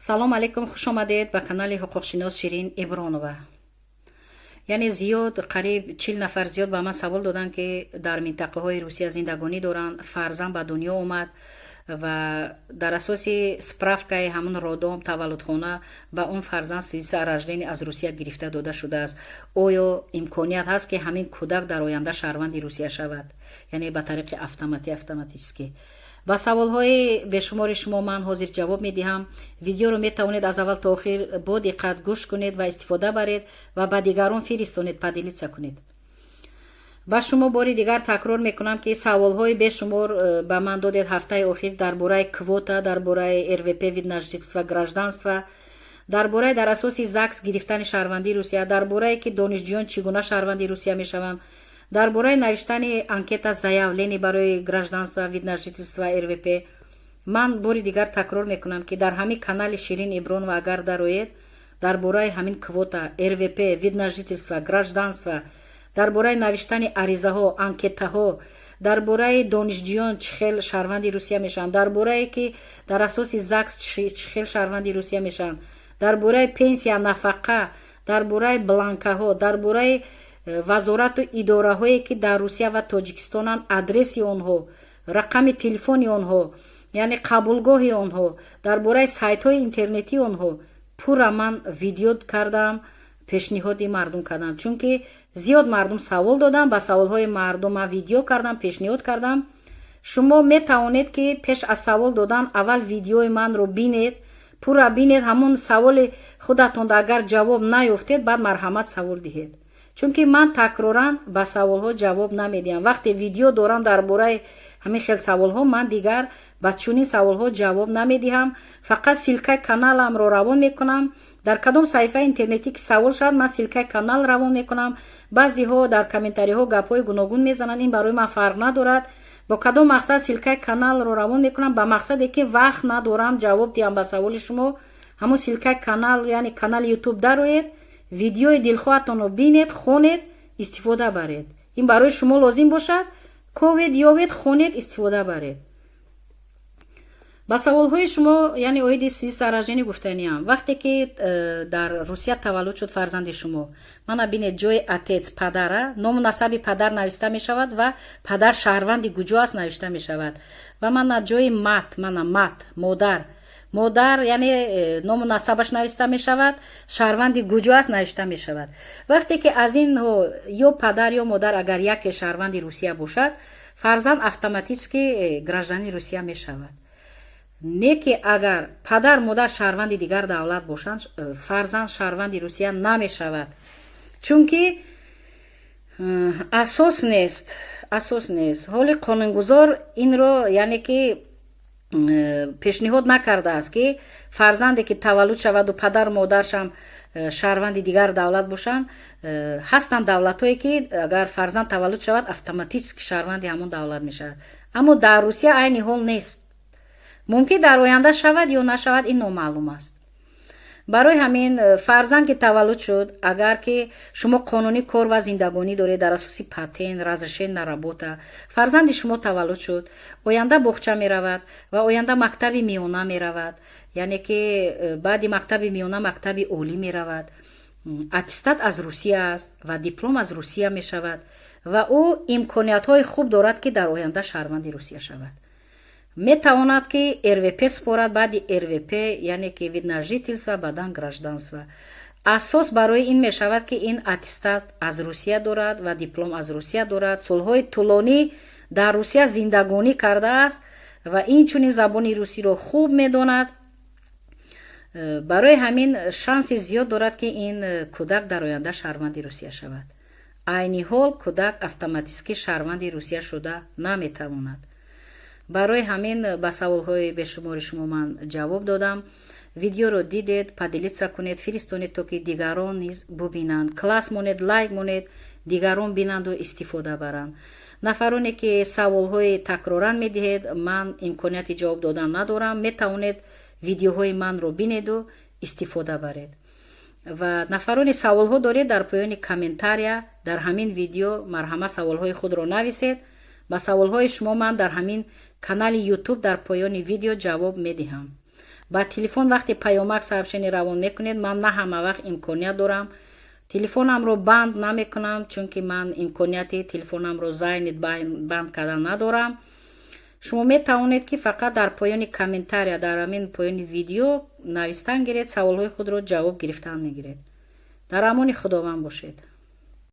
салом алейкум, хуш омадед ба канали ҳуқуқшинос Ширин Ибронова. яъне зиёд қариб 40 нафар зиёд ба ман савол доданд ки дар минтақаҳои Русия зиндагонӣ доранд, фарзанд ба дунё омад ва дар асоси справкаи ҳамон роддом таваллудхона ба он фарзанд сидиса раждени аз Русия гирифта дода шудааст. оё имконият ҳаст ки ҳамин кӯдак дар оянда шаҳрванди Русия шавад, яъне ба тариқи автоматически? ба саволҳои бешумори шумо ман ҳозир ҷавоб медиҳам. видеоро метавонед аз аввал то охир бо диққат гӯш кунед ва истифода баред ва ба дигарон фиристонед, поделиться кунед. ба шумо бори дигар такрор мекунам ки саволҳои бешумор ба ман додед ҳафтаи охир дар бораи квота, дар бораи РВП, вид на жительство, гражданство, дар бораи дар асоси ЗАГС гирифтани шаҳрвандии Русия, дар бораи ки донишҷӯён чӣ гуна шаҳрванди Русия мешаванд, дар бораи навиштани анкета заявление барои гражданство, вид на жительство, РВП. ман бори дигар такрор мекунам ки дар ҳамин канали Ширин Ибронова агар дароед дар бораи ҳамин квота, РВП, вид на жительство, гражданство, дар бораи навиштани аризаҳо, анкетаҳо, дар бораи донишҷӯён чӣ хел шаҳрванди Русия мешаванд, дар борае ки дар асоси ЗАГС чӣ хел шаҳрванди Русия мешаванд, дар бораи пенсия, нафақа, дар бораи бланкаҳо, дар бораи вазорату идораҳое ки дар Русия ва Тоҷикистонанд, адреси онҳо, рақами телефони онҳо, яъне қабулгоҳи онҳо, дар бораи сайтҳои интернетии онҳо пурра ман видео кардам, пешниҳоди мардум кардам, чунки зиёд мардум савол додам. ба саволҳои мардум ман видео кардам, пешниҳод кардам. шумо метавонед ки пеш аз савол додан аввал видеои манро бинед, пурра бинед, ҳамон саволи худатон агар ҷавоб наёфтед, баъд марҳамат савол диҳед, чунки ман такроран ба саволҳо ҷавоб намедиҳам. вақте видео дорам дар бораи ҳамин хел саволҳо, ман дигар ба чунин саволҳо ҷавоб намедиҳам. фақат силкаи каналамро равон мекунам. дар кадом саҳифаи интернетӣ ки савол шавад, ман силкаи канал равон мекунам. баъзеҳо дар комментариҳо гапҳои гуногун мезананд, ин барои ман фарқ надорад. бо кадом мақсад силкаи каналро равон мекунам? ба мақсаде ки вақт надорам ҷавоб диҳам ба саволи шумо. ҳамон силкаи канал, яъне канали ютуб дароед, видеои дилхоҳатонро бинед, хонед, истифода баред. ин барои шумо лозим бошад. ковед, ёвед, хонед, истифода баред. ба саволҳои шумо, яъне оиди сидиса ражденӣ гуфтаниам. вақте ки дар Русия таваллуд шуд фарзанди шумо, мана бинед ҷои отец, падара, ному насаби падар навишта мешавад ва падар шаҳрванди куҷо аст навишта мешавад. ва мана ҷои мат, мат, модар, яъне ному насабаш навишта мешавад, шаҳрванди куҷо аст навишта мешавад. вақте ки аз инҳо ё падар ё модар агар яке шаҳрванди Русия бошад, фарзанд автоматически граждани Русия мешавад. не ки агар падар, модар шаҳрванди дигар давлат бошанд, фарзанд шаҳрванди Русия намешавад, чунки асос нест. ҳоли қонунгузор инро, яъне ки пешниҳод накардааст ки фарзанде ки таваллуд шаваду падар модаршам шаҳрванди дигар давлат бошанд. ҳастанд давлатҳое ки агар фарзанд таваллуд шавад, автоматически шаҳрванди ҳамон давлат мешавад. аммо дар Русия айни ҳол нест. мумкин дар оянда шавад ё нашавад, ин номаълум аст. барои ҳамин фарзанд ки таваллуд шуд, агар ки шумо қонунӣ кор ва зиндагонӣ доред дар асоси патент, разрешение на работа, фарзанди шумо таваллуд шуд, оянда боғча меравад ва оянда мактаби миёна меравад, яъне ки баъди мактаби миёна мактаби олӣ меравад, аттестат аз Русия аст ва диплом аз Русия мешавад ва ӯ имкониятҳои хуб дорад ки дар оянда шаҳрванди Русия шавад. метавонад ки РВП спорад, баъди РВП, яъне ки вид на жительство, баъдан гражданство. асос барои ин мешавад ки ин аттестат аз Русия дорад ва диплом аз Русия дорад, солҳои тӯлонӣ дар Русия зиндагонӣ кардааст ва инчунин забони русиро хуб медонад. барои ҳамин шанси зиёд дорад ки ин кӯдак дар оянда шаҳрванди Русия шавад. айни ҳол кӯдак автоматически шаҳрванди Русия шуда наметавонад. барои ҳамин ба саволҳои бешумори шумо ман ҷавоб додам. видеоро дидед, поделиться кунед, фиристонед то ки дигарон низ бубинанд. класс монед, лайк монед, дигарон бинанду истифода баранд. нафароне ки саволҳои такроран медиҳед, ман имконияти ҷавоб додан надорам. метавонед видеоҳои манро бинеду истифода баред. ва нафарони саволҳо доред, дар поёни комментария дар ҳамин видео марҳамат саволҳои худро нависед. ба саволҳои шумо ман дар ҳамин канали ютуб дар поёни видео ҷавоб медиҳам. ба телефон вақте паёмак сообщение равон мекунед, ман на ҳама вақт имконият дорам телефонамро банд намекунам, чунки ман имконияти телефонамро зайнит банд кардан надорам. шумо метавонед ки фақат дар поёни комментария, дар ҳамин поёни видео навистан гиред, саволҳои худро ҷавоб гирифтан мегиред. дар амони худованд бошед.